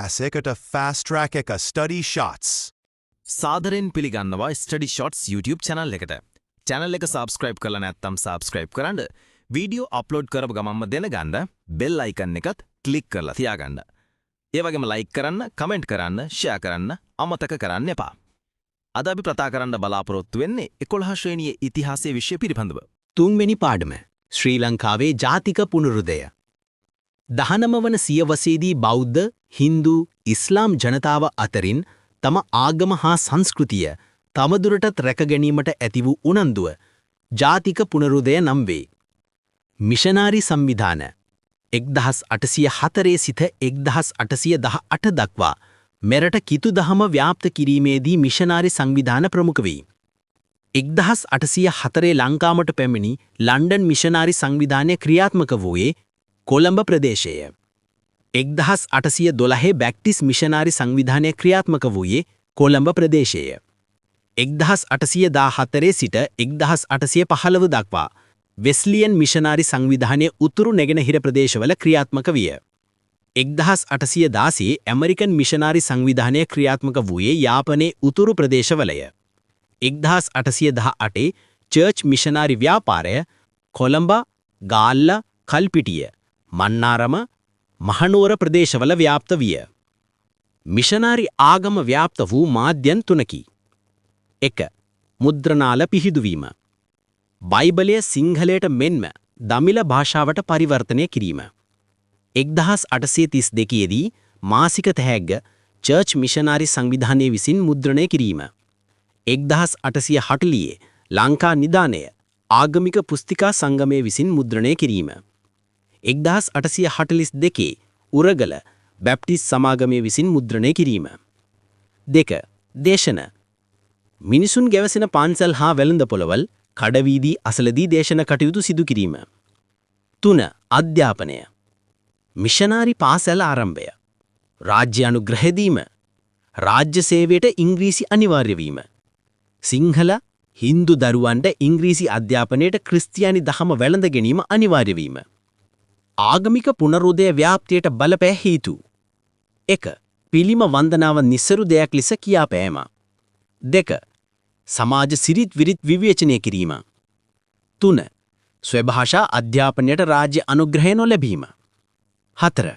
ඇසකට ෆෑස්ට් track එක study shots. සාදරයෙන් පිළිගන්නවා ස්ටඩි ෂොට්ස් YouTube channel එකට. channel එක subscribe කරලා නැත්නම් subscribe කරන්න. වීඩියෝ upload කරපු ගමන්ම දැනගන්න bell icon එකත් click කරලා තියාගන්න. ඒ වගේම like කරන්න, comment කරන්න, share කරන්න අමතක කරන්න එපා. අද අපි ප්‍රතා කරන්න බලාපොරොත්තු වෙන්නේ 11 ශ්‍රේණියේ ඉතිහාසයේ විෂය පිළිබඳව. තුන්වෙනි පාඩම ශ්‍රී ලංකාවේ ජාතික පුනරුදය. 19 වන සියවසේදී බෞද්ධ, හින්දු, ඉස්ලාම් ජනතාව අතරින් තම ආගම හා සංස්කෘතිය තවදුරටත් රැක ගැනීමට ඇති වූ උනන්දුව ජාතික පුනරුදය නම් වේ. මිෂනාරි සංවිධාන 1804 සිට 1818 දක්වා මෙරට කිතු දහම ව්‍යාප්ත කිරීමේදී මිෂනාරි සංවිධාන ප්‍රමුඛ වී 1804 ලංකාවට පැමිණි ලන්ඩන් මිෂනාරි සංවිධානය ක්‍රියාත්මක වූයේ කොළඹ ප්‍රදේශය. 1812 බැක්ටිස් මිෂනාරි සංවිධානය ක්‍රියාත්මක වූයේ කොළඹ ප්‍රදේශය. 1814 සිට 1815 දක්වා වෙස්ලියන් මිෂනාරි සංවිධානය උතුරු නැගෙනහිර ප්‍රදේශවල ක්‍රියාත්මක විය. 1816 ඇමරිකන් මිෂනාරි සංවිධානය ක්‍රියාත්මක වූයේ යාපනයේ උතුරු ප්‍රදේශවලය. 1818 චර්ච් මිෂනාරි ව්‍යාපාරය කොළඹ, ගාල්ල, කල්පිටිය, මන්නාරම, මහනුවර ප්‍රදේශවල ව්‍යාප්ත විය. මිෂනාරි ආගම ව්‍යාප්ත වූ මාධ්‍යන් තුනකි. 1. මුද්‍රණාල පිහිදුවීම. බයිබලය සිංහලයට මෙන්ම දමිළ භාෂාවට පරිවර්තනය කිරීම. 1832 දී මාසික තැහැග්ග චර්ච් මිෂනාරි සංවිධානය විසින් මුද්‍රණය කිරීම. 1840 ලංකා නිදානය ආගමික පුස්තිකා සංගමය විසින් මුද්‍රණය කිරීම. 1842 උරගල බැප්ටිස් සමාගමය විසින් මුද්‍රණය කිරීම. 2. දේශන. මිනිසුන් ගැවසෙන පන්සල් හා වෙළඳ පොළවල් කඩවීදී අසලදී දේශන කටයුතු සිදු කිරීම. 3. අධ්‍යාපනය. මිෂනාරි පාසල් ආරම්භය. රාජ්‍ය අනුග්‍රහ දීම. රාජ්‍ය සේවයට ඉංග්‍රීසි අනිවාර්ය වීම. සිංහල, හින්දු දරුවන්ට ඉංග්‍රීසි අධ්‍යාපනයට ක්‍රිස්තියානි දහම වැළඳ ගැනීම අනිවාර්ය වීම. ආගමික පුනරුදය ව්‍යාප්තියට බලපෑ හේතු. 1. පිළිම වන්දනාව නිස්සරු දෙයක් ලෙස කියාපෑම. 2. සමාජ සිරිත් විරිත් විවේචනය කිරීම. 3. ස්වභාෂා අධ්‍යාපනයට රාජ්‍ය අනුග්‍රහය නොලැබීම. 4.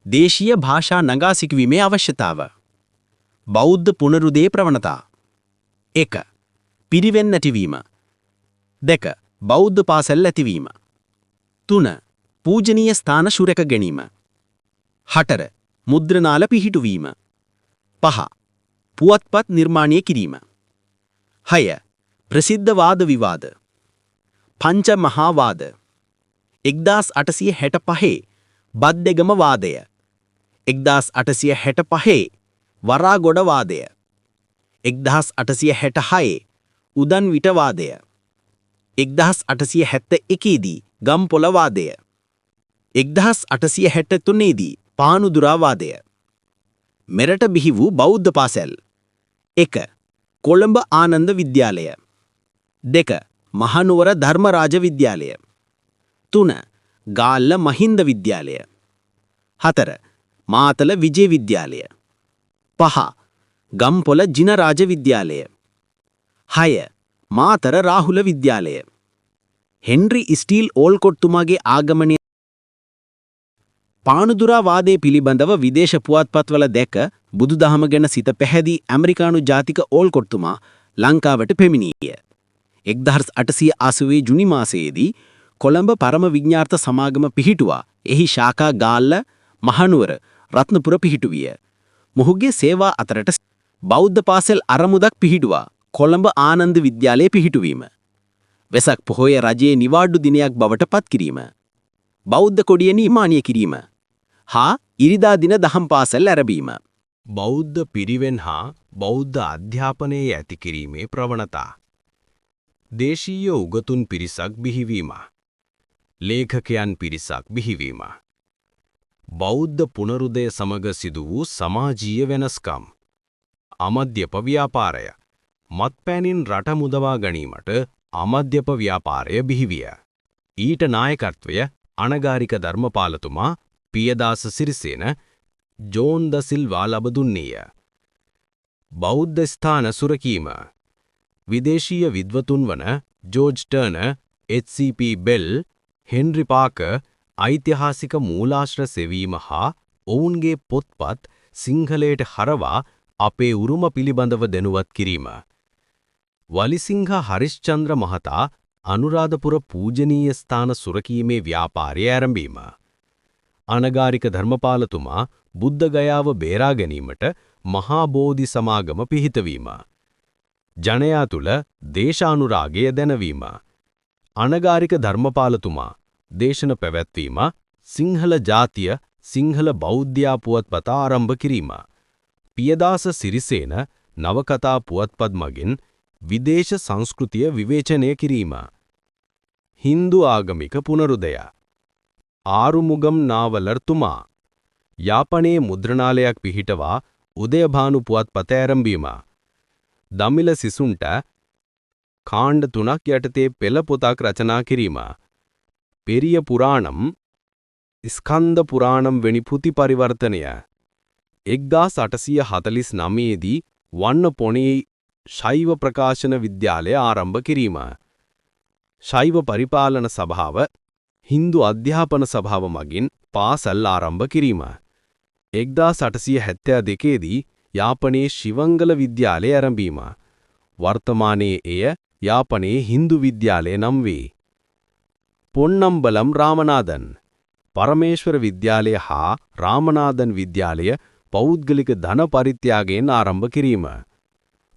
දේශීය භාෂා නගා සිටුවීමේ අවශ්‍යතාව. බෞද්ධ පුනරුදේ ප්‍රවණතා. 1. පිරිවෙන් නැතිවීම. 2. බෞද්ධ පාසල් ඇතිවීම. 3. පූජනීය ස්ථාන සුරැක ගැනීම. 4. මුද්‍රණාල පිහිටුවීම. 5. පුවත්පත් නිර්මාණය කිරීම. 6. ප්‍රසිද්ධ වාද විවාද. පංච මහා වාද. 1865 බද්දෙගම වාදය. 1865 වරාගොඩ වාදය. 1866 උදන් විට වාදය. 1871 දී ගම්පොළ වාදය. 1863 දී පානුදුරා වාදය. මෙරට බිහි වූ බෞද්ධ පාසල්. 1. කොළඹ ආනන්ද විද්‍යාලය. 2. මහනුවර ධර්මරාජ විද්‍යාලය. 3. ගාල්ල මහින්ද විද්‍යාලය. 4. මාතල විජය විද්‍යාලය. 5. ගම්පොළ ජිනරාජ විද්‍යාලය. 6. මාතර රාහුල විද්‍යාලය. හෙන්රි ස්ටීල් ඕල්කොට්තුමාගේ ආගමනය පානුදුරා වාදය පිළිබඳව විදේශ පුවත්පත්වල දැක බුදුදහම ගැන සිත පැහැදී ඇමරිකානු ජාතික ඕල්කොට්තුමා ලංකාවට පැමිණිය. 1880 ජුනි මාසයේදී කොළඹ පරම විඥාර්ථ සමාගම පිහිටුවා එහි ශාඛා ගාල්ල, මහනුවර, රත්නපුර පිහිටුවිය. මොහුගේ සේවා අතරට බෞද්ධ පාසල් අරමුදක් පිහිටුවා කොළඹ ආනන්ද විද්‍යාලය පිහිටුවීම. වෙසක් පොහොය රජයේ නිවාඩු දිනයක් බවට පත් කිරීම. බෞද්ධ කොඩිය නිර්මාණය කිරීම. හා ඉරිදා දින දහම් පාසල් ආරම්භීම. බෞද්ධ පිරිවෙන් හා බෞද්ධ අධ්‍යාපනයේ ඇති කිරීමේ ප්‍රවණතා. දේශීය උගතුන් පිරිසක් බිහිවීම. ලේඛකයන් පිරිසක් බිහිවීම. බෞද්ධ පුනරුදය සමග සිදු වූ සමාජීය වෙනස්කම්. අමද්‍යප ව්‍යාපාරය. මත්පැනින් රට මුදවා ගැනීමට අමද්‍යප ව්‍යාපාරය බිහිවිය. ඊට නායකත්වය අනගාരിക ධර්මපාලතුමා, පියදාස සිරිසේන, ජෝන් ද සිල්වා ලබ දුන්නේය. බෞද්ධ ස්ථාන සුරකීම විදේශීය විද්වතුන් වන ජෝර්ජ් ටර්න, එච්.සී.පී. බෙල්, හෙන්රි පාකර් ඓතිහාසික මූලාශ්‍ර සෙවීම හා ඔවුන්ගේ පොත්පත් සිංහලයට හරවා අපේ උරුම පිළිබඳව දැනුවත් කිරීම. වලිසිංහ හරිශ්චන්ද්‍ර මහතා අනුරාධපුර පූජනීය ස්ථාන සුරකීමේ ව්‍යාපාරය ආරම්භීම. අනගාരിക ධර්මපාලතුමා බුද්ධ ගයාව බේරා ගැනීමට මහා බෝධි සමාගම පිහිටවීම. ජනයා තුල දේශානුරාගය දැනවීම. අනගාരിക ධර්මපාලතුමා දේශන පැවැත්වීම, සිංහල ජාතිය සිංහල බෞද්ධයා පුවත්පත ආරම්භ කිරීම. පියදාස සිරිසේන නවකතා පුවත්පත් මගින් විදේශ සංස්කෘතිය විවේචනය කිරීම. හින්දු ආගමික පුනරුදය. ආරුමුගම් නාවලර්තුමා යාපනයේ මුද්‍රණාලයක් පිහිටවා උදයභානු පුවත්පත ආරම්භීම. දමිළ සිසුන්ට කාණ්ඩ 3ක් යටතේ පෙළ පොතක් රචනා කිරීම. පෙරිය පුරාණම්, ස්කන්ධ පුරාණම් වැනි පුති පරිවර්තනය. 1849 දී වන්නපොණේ ශෛව ප්‍රකාශන විද්‍යාලය ආරම්භ කිරීම. ශෛව පරිපාලන සභාව, හින්දු අධ්‍යාපන සභාව මගින් පාසල් ආරම්භ කිරීම. 1872 දී යාපනයේ ශිවංගල විද්‍යාලය ආරම්භීම. වර්තමානයේ එය යාපනයේ හින්දු විද්‍යාලය නම් වේ. පොන්නම්බලම් රාමනාදන් පරමේශ්වර විද්‍යාලය හා රාමනාදන් විද්‍යාලය පෞද්ගලික ධන පරිත්‍යාගයෙන් ආරම්භ කිරීම.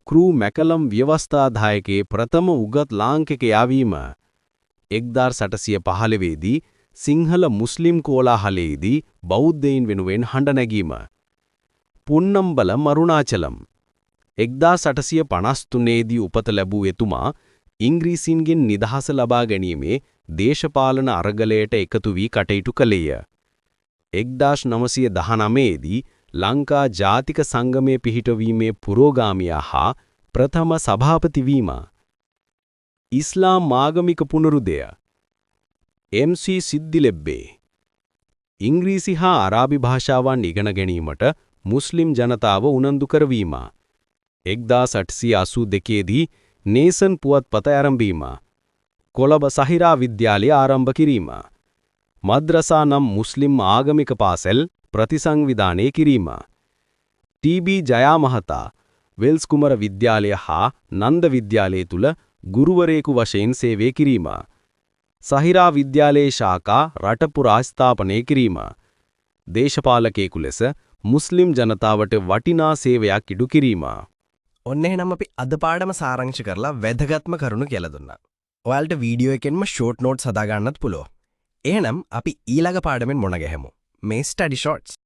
ක්‍රූ මැකලම් ව්‍යවස්ථාදායකයේ ප්‍රථම උගත් ලාංකිකයා වීම. 1815 දී සිංහල මුස්ලිම් කෝලාහලයේදී බෞද්ධයින් වෙනුවෙන් හඬ නැගීම. පුන්නම්බලම් අරුණාචලම් 1853 දී උපත ලැබූ එතුමා ඉංග්‍රීසීන්ගෙන් නිදහස ලබා ගැනීමේ දේශපාලන අරගලයට එකතු වී කටයුතු කළේය. 1919 දී ලංකා ජාතික සංගමයේ පිහිටවීමේ පුරෝගාමියා හා ප්‍රථම සභාපති වීම. ඉස්ලාම් ආගමික පුනරුදය. එම්.සී. සිද්දිලෙබ්බේ ඉංග්‍රීසි හා අරාබි භාෂාවන් ඉගෙන ගැනීමට මුස්ලිම් ජනතාව උනන්දු කරවීම. 1882 දී නේසන් පුවත්පත ආරම්භීම. කොළඹ සහිරා විද්‍යාලය ආරම්භ කිරීම. මද්රසා නම් මුස්ලිම් ආගමික පාසල් ප්‍රතිසංවිධානය කිරීම. ටී.බී. ජයා මහතා වෙල්ස් කුමර විද්‍යාලය හා නන්ද විද්‍යාලය තුල ගුරුවරයෙකු වශයෙන් සේවය කිරීම. සහිරා විද්‍යාලයේ ශාඛා රට පුරා ස්ථාපනය කිරීම. දේශපාලකයෙකු ලෙස මුස්ලිම් ජනතාවට වටිනා සේවයක් ඉටු කිරීම. ඔන්න එහෙනම් අපි අද පාඩම සාරාංශ කරලා වැදගත්ම කරුණු කියලා දුන්නා. ඔයාලට වීඩියෝ එකෙන්ම ෂෝට් නෝට්ස් හදා ගන්නත් පුළුවන්. එහෙනම් අපි ඊළඟ පාඩමෙන් මුණ ගැහෙමු. මේ ස්ටඩි ෂෝට්ස්